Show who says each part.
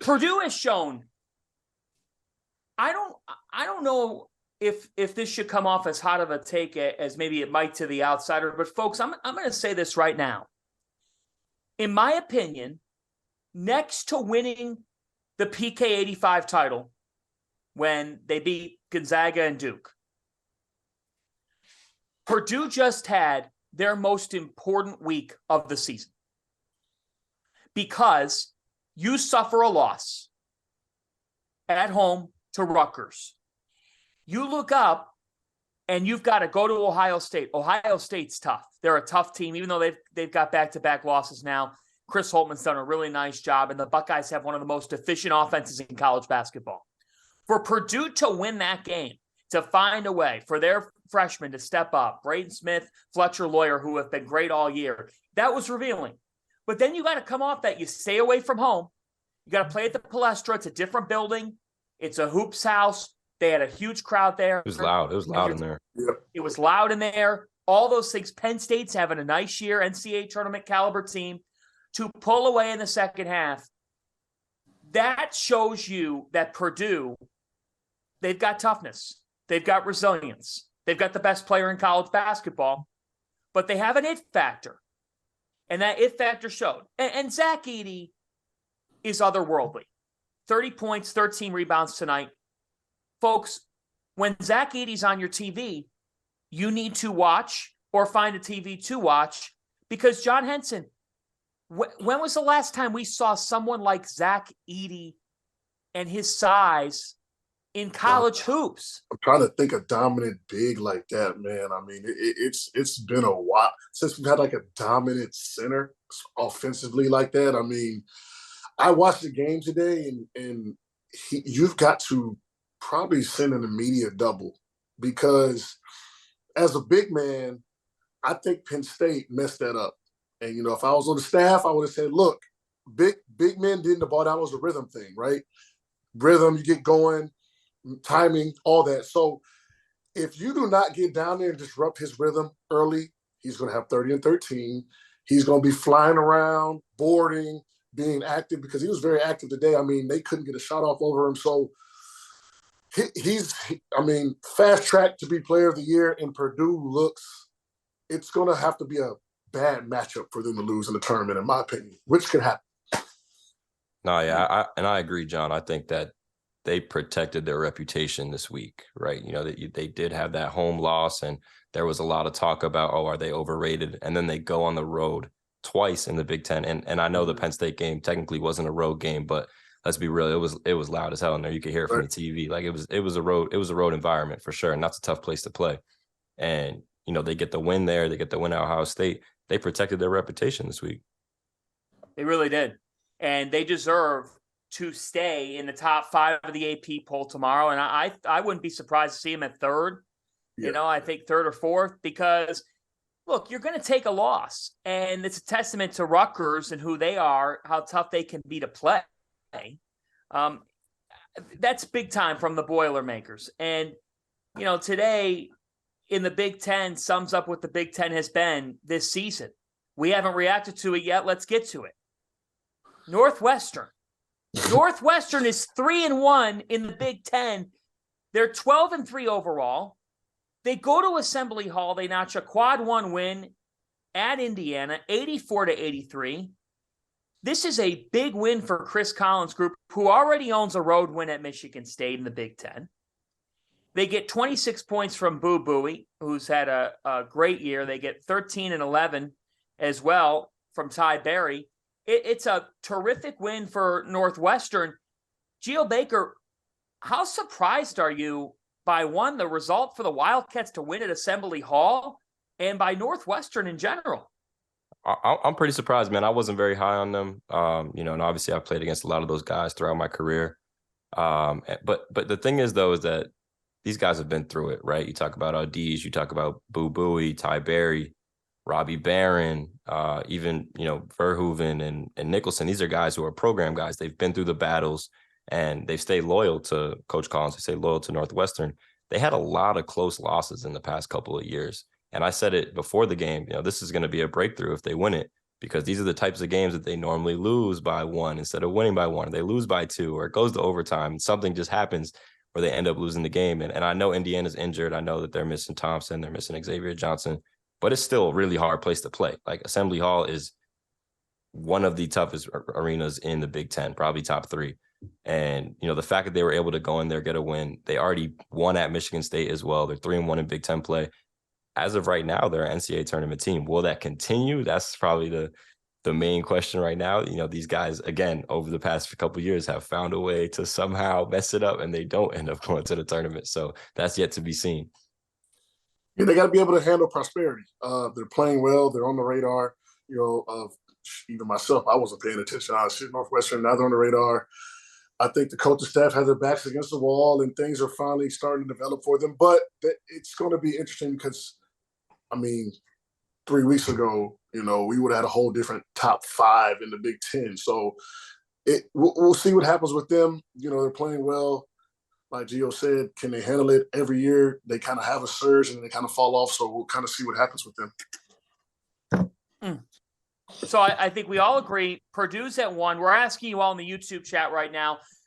Speaker 1: Purdue has shown. I don't know if this should come off as hot of a take as maybe it might to the outsider, but folks, I'm going to say this right now. In my opinion, next to winning the PK 85 title when they beat Gonzaga and Duke, Purdue just had their most important week of the season because you suffer a loss at home to Rutgers. You look up and you've got to go to Ohio State. Ohio State's tough. They're a tough team, even though they've got back-to-back losses now. Chris Holtman's done a really nice job, and the Buckeyes have one of the most efficient offenses in college basketball. For Purdue to win that game, to find a way for their freshmen to step up, Braden Smith, Fletcher Lawyer, who have been great all year, that was revealing. But then you got to come off that. You stay away from home. You got to play at the Palestra. It's a different building. It's a hoops house. They had a huge crowd there.
Speaker 2: It was loud. It was loud in there.
Speaker 1: It was loud in there. All those things. Penn State's having a nice year, NCAA tournament caliber team. To pull away in the second half, that shows you that Purdue, they've got toughness. They've got resilience. They've got the best player in college basketball, but they have an it factor. And that it factor showed. And Zach Edey is otherworldly. 30 points, 13 rebounds tonight. Folks, when Zach Edey's on your TV, you need to watch or find a TV to watch because John Henson, when was the last time we saw someone like Zach Edey and his size in college hoops?
Speaker 3: I'm trying to think of dominant big like that, man. I mean, it's been a while since we've had like a dominant center offensively like that. I mean, I watched the game today, and you've got to probably send an immediate double because as a big man, I think Penn State messed that up. And, you know, if I was on the staff, I would have said, look, big men getting the ball down was a rhythm thing, right? Rhythm, you get going, timing, all that. So if you do not get down there and disrupt his rhythm early, he's going to have 30 and 13. He's going to be flying around, boarding, being active because he was very active today. I mean, they couldn't get a shot off over him. So he's fast track to be player of the year. And Purdue it's going to have to be a bad matchup for them to lose in the tournament, in my opinion, which can happen.
Speaker 2: No, yeah, I agree, John. I think that they protected their reputation this week, right? You know, they did have that home loss, and there was a lot of talk about, are they overrated? And then they go on the road twice in the Big Ten. And I know the Penn State game technically wasn't a road game, but let's be real, it was loud as hell in there. You could hear it from the TV. Like it was a road environment for sure, and that's a tough place to play. And you know, they get the win there, they get the win at Ohio State. They protected their reputation this week. They
Speaker 1: really did. And they deserve to stay in the top 5 of the AP poll tomorrow. And I wouldn't be surprised to see them at 3rd. Yeah. You know, I think 3rd or 4th because, look, you're going to take a loss. And it's a testament to Rutgers and who they are, how tough they can be to play. That's big time from the Boilermakers. And, you know, today in the Big Ten sums up what the Big Ten has been this season. We haven't reacted to it yet. Let's get to it. Northwestern. Northwestern is 3-1 in the Big Ten. They're 12-3 overall. They go to Assembly Hall. They notch a quad 1 win at Indiana, 84-83. This is a big win for Chris Collins' group, who already owns a road win at Michigan State in the Big Ten. They get 26 points from Boo Buie, who's had a great year. They get 13 and 11 as well from Ty Berry. It's a terrific win for Northwestern. Geo Baker, how surprised are you by, one, the result for the Wildcats to win at Assembly Hall, and by Northwestern in general?
Speaker 2: I'm pretty surprised, man. I wasn't very high on them. You know, and obviously I played against a lot of those guys throughout my career. But the thing is, though, is that these guys have been through it, right? You talk about Audiz, you talk about Boo Buie, Ty Berry, Robbie Barron, even, you know, Verhoeven and Nicholson. These are guys who are program guys. They've been through the battles, and they've stayed loyal to Coach Collins. They stay loyal to Northwestern. They had a lot of close losses in the past couple of years. And I said it before the game, you know, this is going to be a breakthrough if they win it. because these are the types of games that they normally lose by 1 instead of winning by 1. They lose by 2, or it goes to overtime. Something just happens where they end up losing the game. And I know Indiana's injured. I know that they're missing Thompson. They're missing Xavier Johnson. But it's still a really hard place to play. Like, Assembly Hall is one of the toughest arenas in the Big Ten, probably top 3. And, the fact that they were able to go in there, get a win, they already won at Michigan State as well. They're 3-1 in Big Ten play. As of right now, they're an NCAA tournament team. Will that continue? That's probably the main question right now. These guys, again, over the past couple of years have found a way to somehow mess it up, and they don't end up going to the tournament. So that's yet to be seen.
Speaker 3: Yeah, they got to be able to handle prosperity. They're playing well. They're on the radar. Even myself, I wasn't paying attention. I was shit Northwestern. Now they're on the radar. I think the coaching staff has their backs against the wall, and things are finally starting to develop for them. But it's going to be interesting because, 3 weeks ago, we would have had a whole different top 5 in the Big Ten. So we'll see what happens with them. They're playing well. Like Gio said, can they handle it every year? They kind of have a surge and they kind of fall off. So we'll kind of see what happens with them.
Speaker 1: So I think we all agree Purdue's at 1. We're asking you all in the YouTube chat right now,